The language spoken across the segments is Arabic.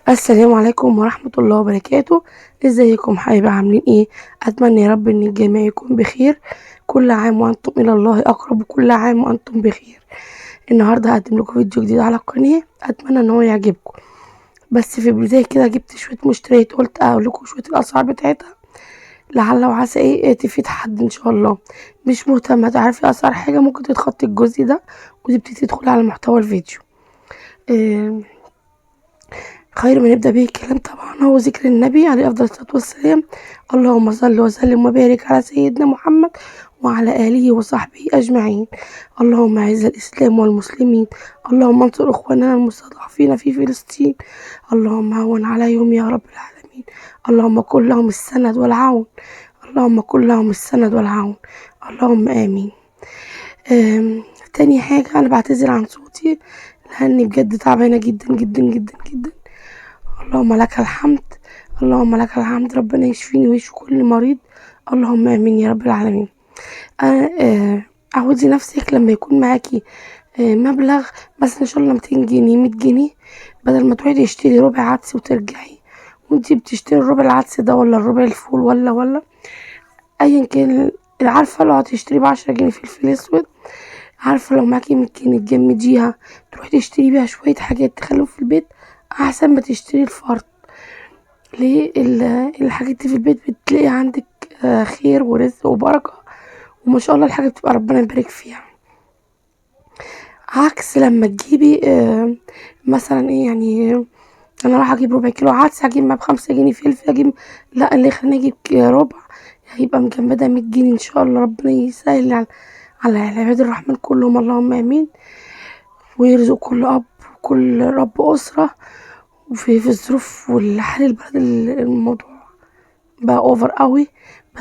السلام عليكم ورحمة الله وبركاته. ازيكم حبايبي، عاملين ايه؟ اتمنى يا رب ان الجميع يكون بخير. كل عام وانتم الى الله اقرب، وكل عام وانتم بخير. النهارده هقدم لكم فيديو جديد على القناة، اتمنى ان هو يعجبكم. بس في البداية كده جبت شوية مشتريات، قلت اقول لكم شوية الاسعار بتاعتها، لعل وعسى ايه تفيد حد ان شاء الله. مش مهتمة تعرفي اسعار حاجة، ممكن تتخطي الجزء ده وتبتدي تدخلي على محتوى الفيديو. آه، خير ما نبدأ به الكلام طبعا هو ذكر النبي عليه أفضل الصلاة والسلام. اللهم صل وسلم وبارك على سيدنا محمد وعلى آله وصحبه أجمعين. اللهم أعز الإسلام والمسلمين، اللهم انصر إخواننا المستضعفين في فلسطين، اللهم هون عليهم يا رب العالمين، اللهم كن لهم السند والعون، اللهم كن لهم السند والعون، اللهم آمين. تاني حاجة، أنا بعتذر عن صوتي لأني بجد تعبانة جدا جدا جدا جدا. اللهم لك الحمد، اللهم لك الحمد، ربنا يشفيني ويشفي كل مريض، اللهم امين يا رب العالمين. عودي نفسك لما يكون معاكي مبلغ، مثلا ان شاء الله 200 جنيه 100 جنيه، بدل ما تروحي تشتري ربع عدس وترجعي وانتي بتشتري الربع العدس ده ولا الربع الفول ولا ايا كان. عارفه لو هتشتري ب10 جنيه فلفل اسود، عارفه لو معاكي 100 جنيه تجمديها تروحي تشتري بيها شويه حاجات تخليهم في البيت، احسن ما تشتري الفرد. ليه؟ الحاجات دي في البيت بتلاقي عندك خير ورزق وبركة، وما شاء الله الحاجة بتبقى ربنا يبارك فيها. عكس لما تجيبي مثلا ايه يعني، انا راح اجيب ربع كيلو عدس، هجيب معاه ب5 جنيه فلفل، اجيب لا اللي يخليني اجيب ربع هيبقى مجمدة 100 جنيه ان شاء الله. ربنا يسهل على عباد الرحمن كلهم، اللهم امين، ويرزق كل اب وكل رب اسرة. وفي الظروف والحال البلد الموضوع بقى اوفر قوي،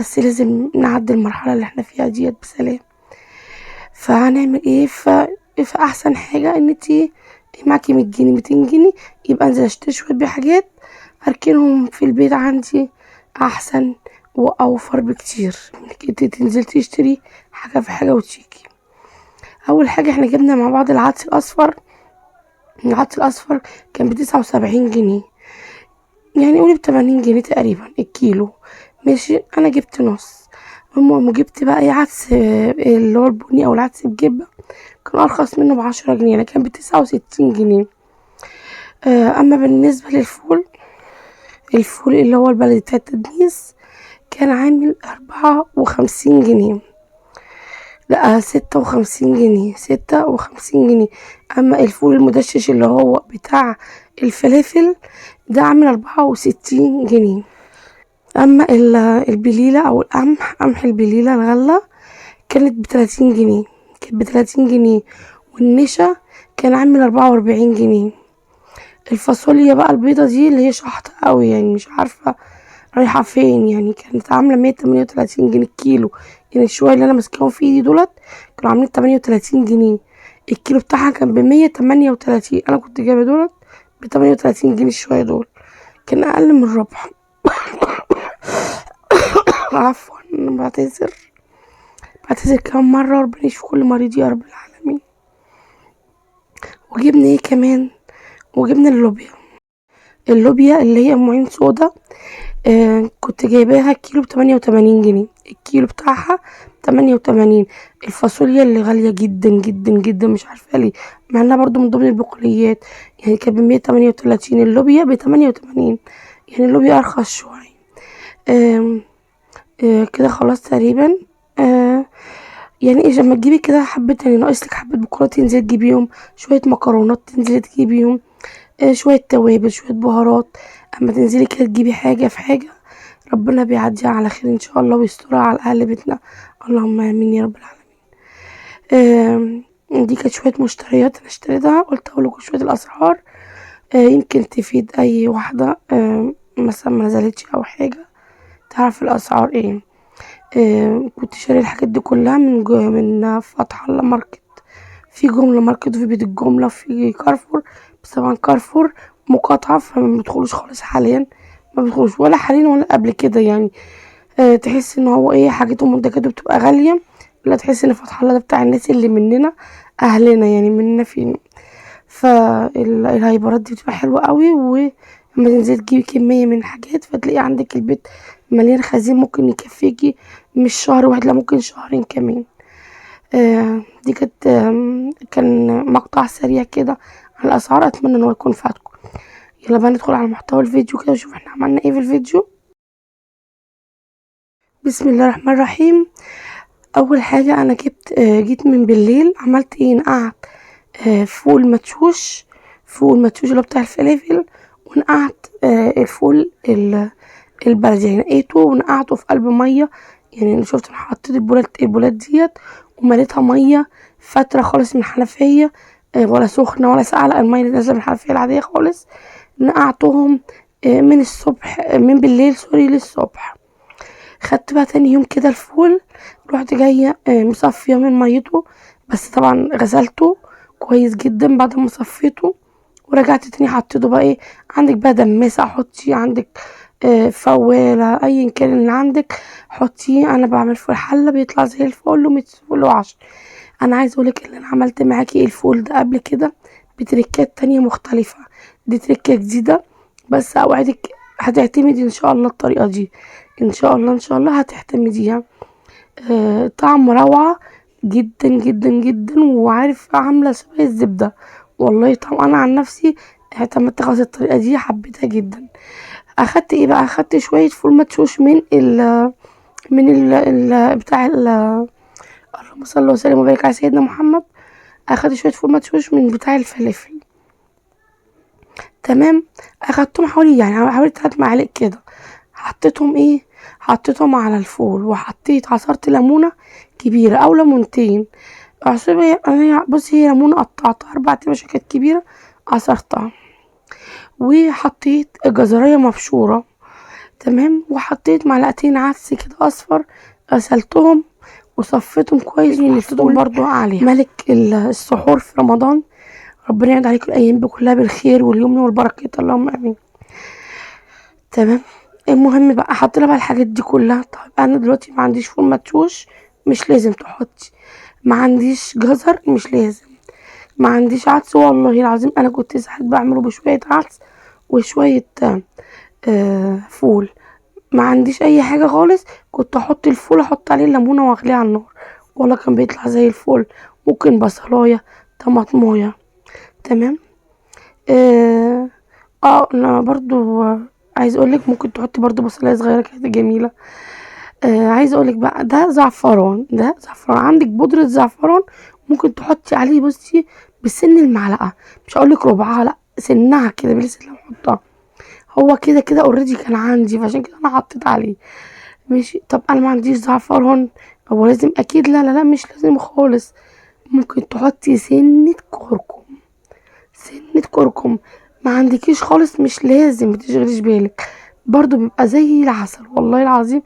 بس لازم نعدي المرحلة اللي احنا فيها ديت بسلام. فهنعمل ايه؟ فاحسن حاجة ان انتي معاكي 100 جنيه 200 جنيه، يبقى انزل اشتري شوية بحاجات اركنهم في البيت عندي، احسن واوفر بكتير انك انتي تنزل تشتري حاجة في حاجة وتشيكي. اول حاجة احنا جبنا مع بعض العدس الاصفر. العدس الاصفر كان ب79 جنيه، يعني قولي ب80 جنيه تقريبا الكيلو. ماشي، انا جبت نص. المهم جبت بقى ايه عدس اللي هو البني او العدس بجبة، كان ارخص منه ب10 جنيه، يعني كان ب69 جنيه. اما بالنسبة للفول، الفول اللي هو البلدي بتاع التدميس كان عامل 54 جنيه، لا 56 جنيه 56 جنيه. اما الفول المدشش اللي هو بتاع الفلافل ده عامل 64 جنيه. اما البليلة او قمح البليلة الغلة كانت ب30 جنيه، كانت ب30 جنيه. والنشا كان عامل 44 جنيه. الفاصوليا بقى البيضة دي اللي هي شحطة قوي، يعني مش عارفة رايحة فين، يعني كانت عاملة 138 جنيه الكيلو. يعني الشوية اللي انا ماسكاهم في ايدي دولت كانوا عاملين 38 جنيه. الكيلو بتاعها كان ب138، انا كنت جايبة دولت ب38 جنيه. الشوية دول كان اقل من الربع. عفوا، انا بعتذر كمان مرة، ربنا يشفي كل مريض يا رب العالمين. وجبنا ايه كمان؟ وجبنا اللوبيا اللي هي ام عين سودا. كنت جايباها كيلو ب88 جنيه، الكيلو بتاعها 88. الفاصوليا اللي غالية جدا جدا جدا، مش عارفة ليه، مع انها برضو من ضمن البقوليات، يعني كانت ب138، اللوبيا ب88، يعني اللوبيا ارخص شوية. آم، كده خلاص تقريبا. آه يعني ايه، لما تجيبي كده حبة، يعني ناقصلك حبة بكرات تنزلي تجيبيهم، شوية مكرونات تنزلي تجيبيهم، شوية توابل شوية بهارات. اما تنزلي كده تجيبي حاجة في حاجة، ربنا بيعديها على خير ان شاء الله ويسترها على اهل بيتنا، اللهم امين يا رب العالمين. دي كانت شوية مشتريات انا اشتريتها، قلت اقول لكم شوية الاسعار، يمكن تفيد اي واحدة مثلا ما نزلتش او حاجة تعرف الاسعار ايه. كنت شاري الحاجات دي كلها من فتح الله ماركت، في جملة ماركت وفي بيت الجملة في كارفور. بس طبعا كارفور مقاطعة فما بيدخلوش خالص حاليا، ما بيدخلوش ولا حاليا ولا قبل كده يعني. تحس ان هو ايه حاجته منتجاته بتبقى غالية، لا تحس ان فتح الله ده بتاع الناس اللي مننا، اهلنا يعني مننا فين. فالهايبرات دي بتبقى حلوة قوي لما تنزلي تجيبي كمية من الحاجات فتلاقي عندك البيت مليان خزين ممكن يكفيكي مش شهر واحد، لا ممكن شهرين كمان. دي كانت كان مقطع سريع كده عن الأسعار، أتمنى إن هو يكون فاتكم. يلا بقى ندخل على محتوى الفيديو كده ونشوف احنا عملنا ايه في الفيديو. بسم الله الرحمن الرحيم. أول حاجة أنا جيت من بالليل عملت ايه، نقعت فول مدشوش، فول مدشوش اللي هو بتاع الفلافل، ونقعت الفول البلدي، يعني نقيته ونقعته في قلب ميه. يعني انا شفت، انا حطيت البولات ديت ومليتها ميه فتره خالص من الحنفيه، ولا سخنه ولا ساقعه، لا الميه اللي نازله من الحنفيه العاديه خالص. نقعتهم من الصبح، من بالليل سوري للصبح. خدت بقى تاني يوم كده الفول، رحت جايه مصفيه من ميته، بس طبعا غسلته كويس جدا بعد ما صفيته. ورجعت تاني حطيته بقى ايه، عندك بقى دماسة حطيه، عندك فوالة ايا كان اللي عندك حطيه. انا بعمل في الحلة بيطلع زي الفل ومتفل وعشر. انا عايز اقولك ان انا عملت معاكي الفول ده قبل كده بتركات تانية مختلفة، دي تركة جديدة، بس اوعدك هتعتمدي ان شاء الله الطريقة دي، ان شاء الله ان شاء الله هتعتمديها. طعم روعة جدا جدا جدا، وعارف عاملة شبه الزبدة. والله طبعا انا عن نفسي اعتمدت خلاص الطريقة دي، حبيتها جدا. اخدت ايه بقى، اخدت شوية فول مدشوش من بتاع اللهم صل وسلم وبارك على سيدنا محمد. اخدت شوية فول مدشوش من بتاع الفلافل، تمام. اخدتهم حوالي يعني حوالي 3 معالق كده. حطيتهم ايه، حطيتهم على الفول، وحطيت عصرت ليمونة كبيرة او ليمونتين. انا بصي هي ليمونة قطعتها 4 كانت كبيرة، عصرتها. وحطيت جزرية مبشورة، تمام. وحطيت معلقتين عدس كده اصفر، غسلتهم وصفيتهم كويس وحطيتهم برضو عليها. ملك السحور في رمضان، ربنا يعود عليكم الايام كلها بالخير واليمن والبركات، اللهم امين. تمام. المهم بقى حطينا بقى الحاجات دي كلها. طيب انا دلوقتي ما عنديش فول مدشوش، مش لازم تحطي. ما عنديش جزر، مش لازم. ما عنديش عدس، والله العظيم انا كنت ساعات بعمله بشويه عدس وشويه فول. ما عنديش اي حاجه خالص، كنت احط الفول احط عليه ليمونه واغليه على النار، والله كان بيطلع زي الفل. ممكن بصلايه، طماطمايه، تمام. انا برضو عايز اقولك ممكن تحطي برضو بصلايه صغيره كانت جميله. عايز اقولك بقى ده زعفران، ده زعفران، عندك بودره زعفران ممكن تحطي عليه، بصي بسن المعلقه، مش هقولك ربعها، لا سنها كده بلسه اللي بحطها. هو كده كده اوريدي كان عندي، فعشان كده انا حطيت عليه. ماشي. طب انا ما عنديش زعفران، هو لازم اكيد؟ لا لا لا مش لازم خالص. ممكن تحطي سنه كركم، سنة كركم. ما عندكيش خالص مش لازم، متشغليش بالك، برضو بيبقى زي العسل والله العظيم.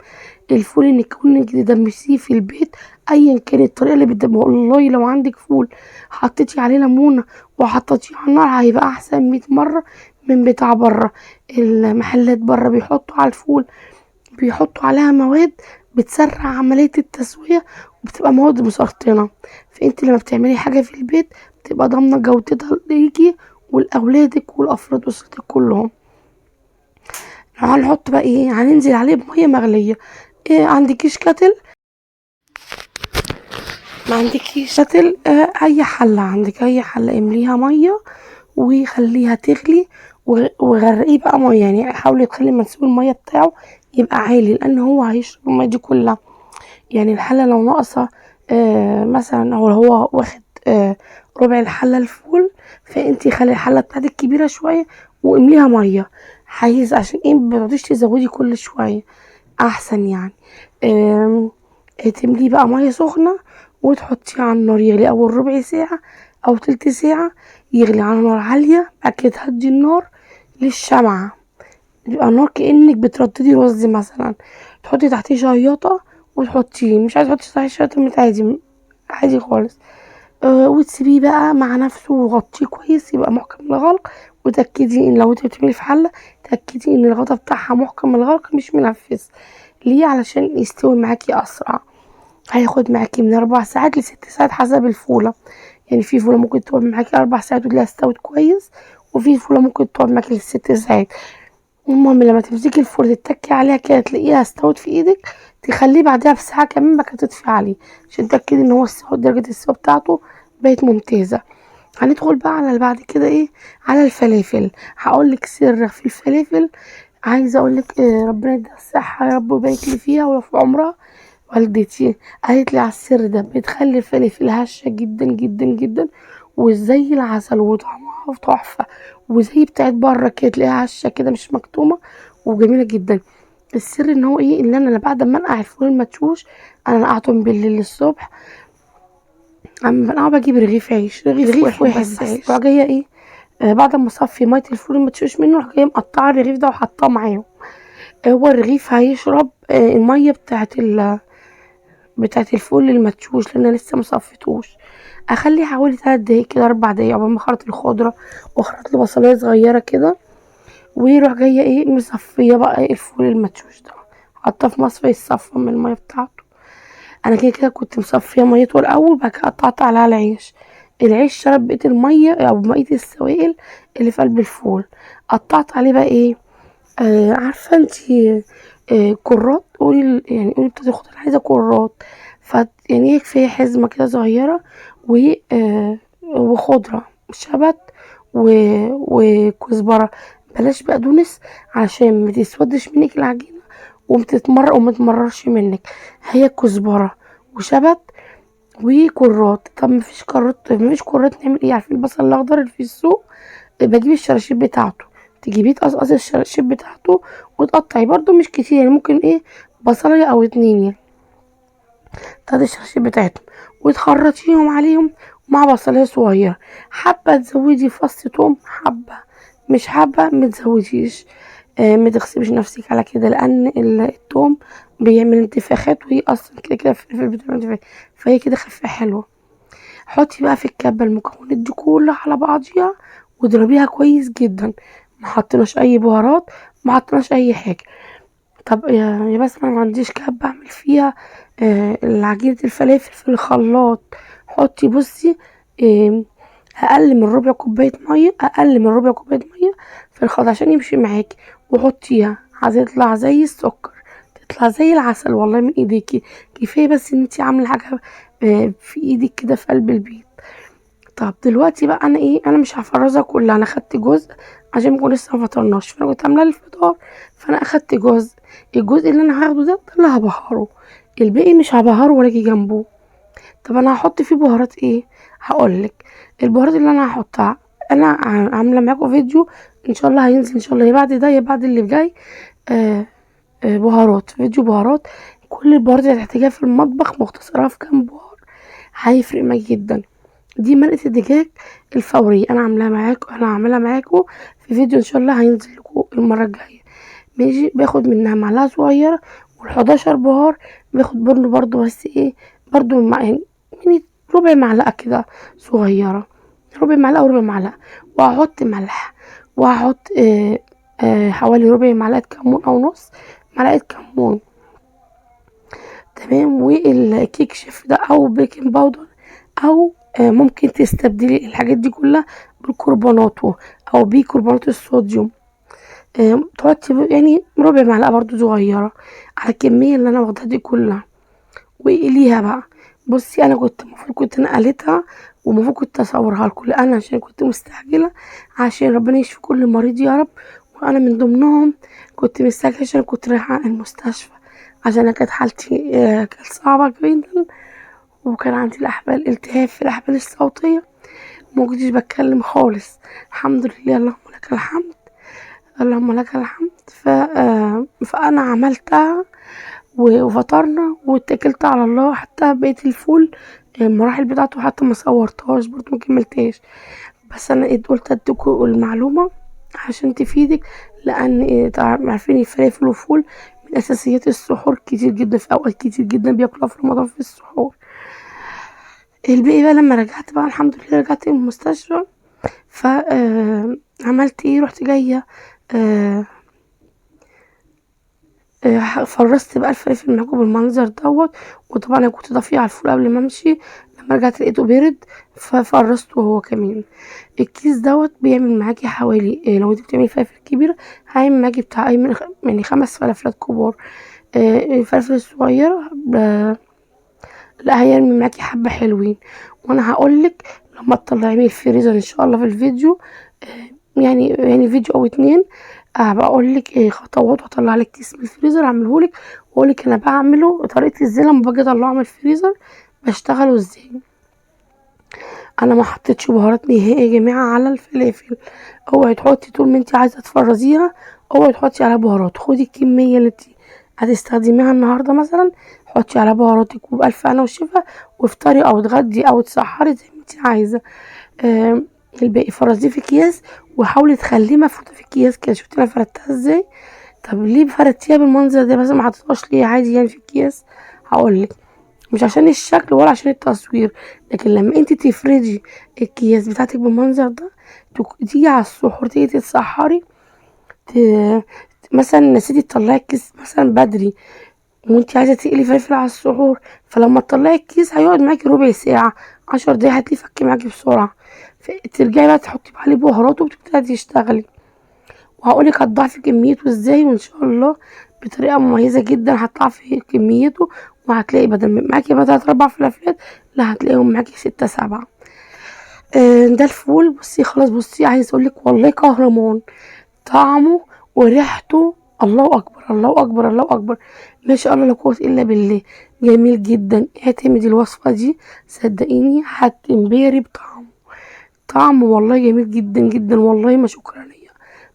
الفول انك كونك تدمسيه في البيت ايا كانت الطريقه اللي بتدمه، والله لو عندك فول حطيتي عليه ليمونه وحطيتيه على النار هيبقى احسن 100 مره من بتاع بره. المحلات بره بيحطوا على الفول، بيحطوا عليها مواد بتسرع عمليه التسويه، وبتبقى مواد مسرطنه. فانت لما بتعملي حاجه في البيت بتبقى ضامنه جودتها ليكي ولاولادك والافراد اسرتك كلهم. هنحط بقى ايه، هننزل عليه بميه مغليه. إيه عندكيش كاتل؟ ما عندكيش كاتل، اي حله، عندك اي حله امليها ميه وخليها تغلي، وغرقيه بقى ميه، يعني حاولي تخلي منسوب الميه بتاعه يبقى عالي، لان هو هيشرب الميه دي كلها. يعني الحله لو ناقصه مثلا، او هو واخد ربع الحله الفول، فانتي خلي الحله بتاعتك كبيره شويه وامليها ميه، حيز عشان ايه متقعديش تزودي كل شويه، احسن يعني. آم، تمليه بقى ميه سخنه وتحطيه على النار يغلي اول ربع ساعه او تلت ساعه، يغلي على نار عاليه. بعد كده تهدي النار للشمعة، يبقى النار كأنك بترددي رز مثلا، تحطي تحتيه شياطة وتحطيه، مش عايزة تحطي تحتيه شياطة عادي، عادي خالص. وتسيبيه بقى مع نفسه وغطيه كويس يبقى محكم الغلق. وتأكدي ان لو انت بتعملي في حلة، تأكدي ان الغطا بتاعها محكم الغلق مش منفس. ليه؟ علشان يستوي معاكي اسرع. هياخد معاكي من 4 ساعات ل6 ساعات حسب الفولة. يعني في فولة ممكن تقعد معاكي 4 ساعات وتلاقيها استوت كويس، وفي فولة ممكن تقعد معاكي ل6 ساعات. المهم لما تمسكي الفول تتكي عليها كده تلاقيها استوت في ايدك، تخليه بعدها بساعة كمان بعد كده تطفي عليه عشان تتأكدي ان هو استوى، درجة السوا بتاعته بقت ممتازة. هندخل بقى على بعد كده ايه، على الفلافل. هقولك سر في الفلافل. عايزة اقولك ربنا يديها الصحة يا رب ويبارك لي فيها وفي عمرها. والدتي قالت لي على السر ده، بتخلي الفلافل هشة جدا جدا جدا وزي العسل وطعمها تحفة، وزي بتاعت بره كده تلاقيها هشة كده مش مكتومة وجميلة جدا. السر ان هو ايه، ان انا بعد ما انقع الفول المدشوش، انا نقعته من بالليل للصبح، اما بنقعه بجيب رغيف عيش، رغيف واحد بس عيش، واروح جايه ايه، بعد ما اصفي ميه الفول المدشوش منه اروح جايه مقطعه الرغيف ده وحطاه معاهم. هو الرغيف هيشرب الميه بتاعت الفول المدشوش لان انا لسه مصفيتوش. اخليه حوالي 3 دقايق كده 4 دقايق قبل ما اخرط الخضره، واخرط له بصلايه صغيره كده، ويروح جايه ايه مصفيه بقى الفول المدشوش ده، حاطاه في مصفى يتصفى من الميه بتاعته. انا كده كده كنت مصفيه ميته الاول، بعد كده قطعت عليها العيش. العيش شرب بقيه الميه او بقيه السوائل اللي في قلب الفول. قطعت عليه بقى ايه، عارفه انتي، كرات، قولي يعني قولي بتاعت الخضار عايزه كرات. ف يعني ايه كفايه حزمه كده صغيره، و وخضره شبت وكزبره. بلاش بقدونس عشان ما تسودش منك العجينه ومتمررش منك. هي كزبره وشبت وكرات. طب مفيش كرات نعمل ايه، عارفين البصل الاخضر اللي في السوق، بجيب الشراشيب بتاعته، تجيبيه تقصقصي الشراشيب بتاعته وتقطعي برضو مش كتير، يعني ممكن ايه بصلايه او 2 يعني، تاخدي الشراشيب بتاعتهم وتخرطيهم عليهم مع بصلايه صغيره. حابه تزودي فص توم حبه، مش حابه متزوديش. ما تغصبيش نفسك على كده لان التوم بيعمل انتفاخات، وهي اصلا كده كده الفلفل بتعمل انتفاخ، فهي كده خفيفه حلوه. حطي بقى في الكبة المكونات دي كلها على بعضيها واضربيها كويس جدا. ما حطيناش اي بهارات، ما حطيناش اي حاجه. طب يا بس انا ما عنديش كبة اعمل فيها عجينه الفلافل في الخلاط. حطي بصي، اقل من ربع كوبايه ميه، اقل من ربع كوبايه ميه في الخلاط عشان يمشي معاكي، وحطيها هتطلع زي السكر، تطلع زي العسل والله من ايديكي. كفايه بس ان انتي عامله حاجه في ايدك كده في قلب البيت. طب دلوقتي بقى انا ايه، انا مش هفرزها كلها، انا خدت جزء عشان نكون لسه ما فطرناش، فانا كنت عامله الفطار، فانا اخدت جزء. الجزء اللي انا هاخده ده اللي هبهره، الباقي مش هبهره ولا اجي جنبه. طب انا هحط فيه بهارات ايه، هقولك. البهارات اللي انا هحطها، انا عامله معاكم فيديو ان شاء الله هينزل ان شاء الله يا بعد ده يا بعد اللي جاي، آه بهارات، فيديو بهارات، كل البهارات اللي هتحتاجيها في المطبخ مختصرها في كام بهار، هيفرق معاكي جدا. دي مرقة الدجاج الفورية، انا هعملها معاكم في فيديو ان شاء الله هينزل لكم المرة الجاية. ماشي، باخد منها معلقة صغيرة، وال11 بهار باخد برضو بس ايه، برضو يعني ربع معلقة كده صغيرة، ربع معلقة وربع معلقة. وهحط ملح، وهحط حوالي ربع معلقة كمون او نص معلقة كمون. تمام. والكيك شيف ده او بيكنج باودر، او ممكن تستبدلي الحاجات دي كلها بالكربوناتو او بيكربونات الصوديوم. تحطي يعني ربع معلقه برضو صغيره على الكميه اللي انا واخداها دي كلها، واقليها بقى. بصي انا كنت المفروض كنت نقلتها، ومفروض كنت اصورها لكم، انا عشان كنت مستعجله، عشان ربنا يشفي كل مريض يا رب، وانا من ضمنهم. كنت مستعجله عشان كنت رايحه المستشفى، عشان انا كانت حالتي كانت صعبه جدا، وكان عندي التهاب في الاحبال الصوتيه، وما كنتش بتكلم خالص. الحمد لله، اللهم لك الحمد، اللهم لك الحمد. فانا عملتها وفطرنا واتكلت على الله. حتى بقيت الفول المراحل بتاعته حتى ما صورتهاش برضو ما كملتهاش، بس انا قلت اديكوا المعلومه عشان تفيدك، لان عارفين الفلافل والفول من اساسيات السحور كتير جدا، في اوقات كتير جدا بياكلوها في رمضان في السحور. الباقي بقى لما رجعت بقى الحمد لله رجعت من المستشفى، ف عملت ايه، رحت جايه آه، فرزت بقى الفلفل المعجون بالمنظر دوت. وطبعا انا كنت ضافيه على الفول قبل ما امشي، لما رجعت لقيته بارد ففرزته هو كمان. الكيس دوت بيعمل معاكي حوالي لو انت بتعملي فلافل كبيرة هيعمل معاكي بتاع يعني 5 فلافلات كبار. الفلافل الصغيرة لا هيرمي معاكي حبة حلوين. وانا هقولك لما تطلعيه من الفريزر ان شاء الله في الفيديو، يعني فيديو او 2، هبقى اقولك خطوات واطلع لك كيس من الفريزر اعملهولك، واقولك انا بعمله طريقة ازاي لما باجي اطلعه من الفريزر بشتغله ازاي. انا ما حطيتش بهارات نهائي يا جماعه على الفلافل. اوعي تحطي طول ما انت عايزه تفرزيها، اوعي تحطي عليها بهارات. خدي الكميه اللي انت هتستخدميها النهارده مثلا، حطي عليها بهاراتك وبألف هنا وشفا، وافطري او اتغدي او تسحري زي ما انت عايزه. آه الباقي فرزيه في اكياس، وحاولي تخليه مفروضه في اكياس كده. شفتي انا فردتها ازاي؟ طب ليه فردتيها بالمنظر ده بس ما حطيتهاش ليه عادي يعني في اكياس؟ هقولك مش عشان الشكل ولا عشان التصوير، لكن لما انت تفردي الأكياس بتاعتك بالمنظر ده، تيجي على السحور تيجي تتسحري، ت... مثلا نسيتي تطلعي الكيس مثلا بدري وانت عايزه تقلي فلفل على السحور، فلما تطلعي الكيس هيقعد معاكي ربع ساعه 10 دقايق هتلاقيه فك معاكي بسرعه. ترجعي بقى تحطي عليه بهارات وبتبتدي تشتغلي. وهقولك هتضاعفي كميته ازاي، وان شاء الله بطريقه مميزه جدا هتضاعفي كميته، وهتلاقي بدل ما معاكي بقى 3 4 فلافلات لا هتلاقيهم معاكي 6 7. ده الفول. بصي خلاص، بصي عايز اقولك والله كهرمان طعمه وريحته، الله اكبر الله اكبر الله اكبر، ما شاء الله لا قوه الا بالله. جميل جدا، اعتمدي الوصفه دي صدقيني هتنبهري بطعمه. طعمه والله جميل جدا جدا، والله ما شكرانيه.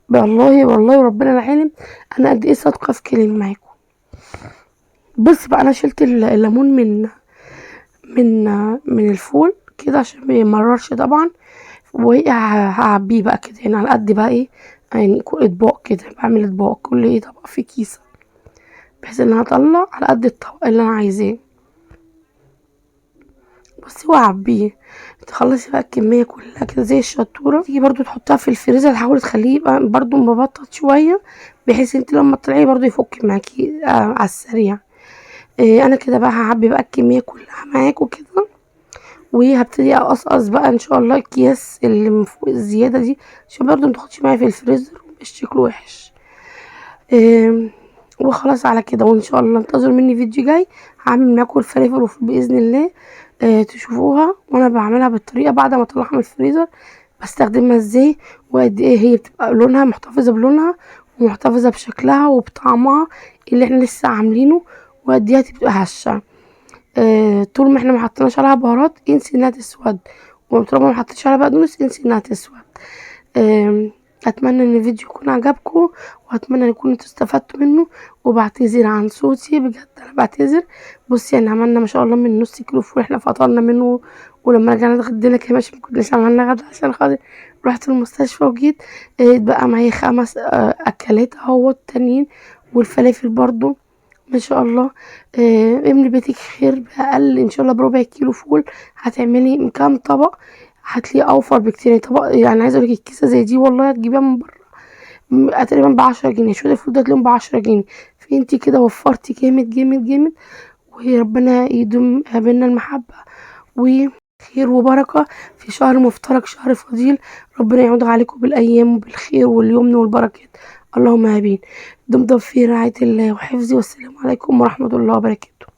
والله والله وربنا العالم انا قد ايه صادقه في كلامي معاكم. بص بقى انا شلت الليمون من من الفول كده عشان ما يمررش طبعا، وهعبيه بقى كده يعني على قد بقى ايه، يعني كل اطباق كده بعمل اطباق كل ايه طبق في كيسه، بحيث ان انا اطلع على قد الطبق اللي انا عايزاه. بصي وعبيه تخلصي بقى الكميه كلها كده زي الشطوره. تيجي برضو تحطها في الفريزر، تحاولي تخليه يبقى برضو مبطط شويه، بحيث انت لما تطلعيه برضو يفك معاكي على السريع. انا كده بقى هعبي بقى الكميه كلها معاكوا كده، وهبتدي اقصقص بقى ان شاء الله الكياس اللي من فوق الزياده دي عشان برضو متاخدش معايا في الفريزر ومش شكله وحش. وخلاص على كده، وان شاء الله انتظروا مني فيديو جاي هعمل معاكم الفلافل باذن الله. تشوفوها وانا بعملها بالطريقه بعد ما اطلعها من الفريزر بستخدمها ازاي، وقد ايه هي بتبقى لونها محتفظه بلونها ومحتفظه بشكلها وبطعمها اللي احنا لسه عاملينه، وقد ايه هتبقى هشه. طول ما احنا ما حطيناش عليها بهارات انسي انها تسود، وطالما ما حطيتش عليها بقدونس انسي انها تسود. اتمنى ان الفيديو يكون عجبكم، واتمنى ان يكونوا استفدتوا منه، وبعتذر عن صوتي بجد انا بعتذر. بصي يعني عملنا ما شاء الله من نص كيلو فول احنا فطرنا منه، ولما رجعنا اتغدينا كمان مش مكناش عملنا غدا عشان خاطر رحت المستشفى وجيت. اتبقى معايا 5 اكلات اهو التانيين، والفلافل برضو ما شاء الله. املي بيتك خير بأقل ان شاء الله بربع كيلو فول هتعملي من كام طبق، هتلاقيه اوفر بكتير. يعني طبق يعني عايزه اقولك الكيسه زي دي والله هتجيبيها من بره تقريبا ب10 جنيه، شويه الفول ده هتلاقيهم ب10 جنيه. فانتي كده وفرتي جامد جامد جامد، وربنا يدوم بينا المحبه وخير وبركه في شهر مفترج شهر فضيل. ربنا يعود عليكم بالايام وبالخير واليمن والبركات، اللهم امين. دمتم في رعايه الله وحفظه، والسلام عليكم ورحمه الله وبركاته.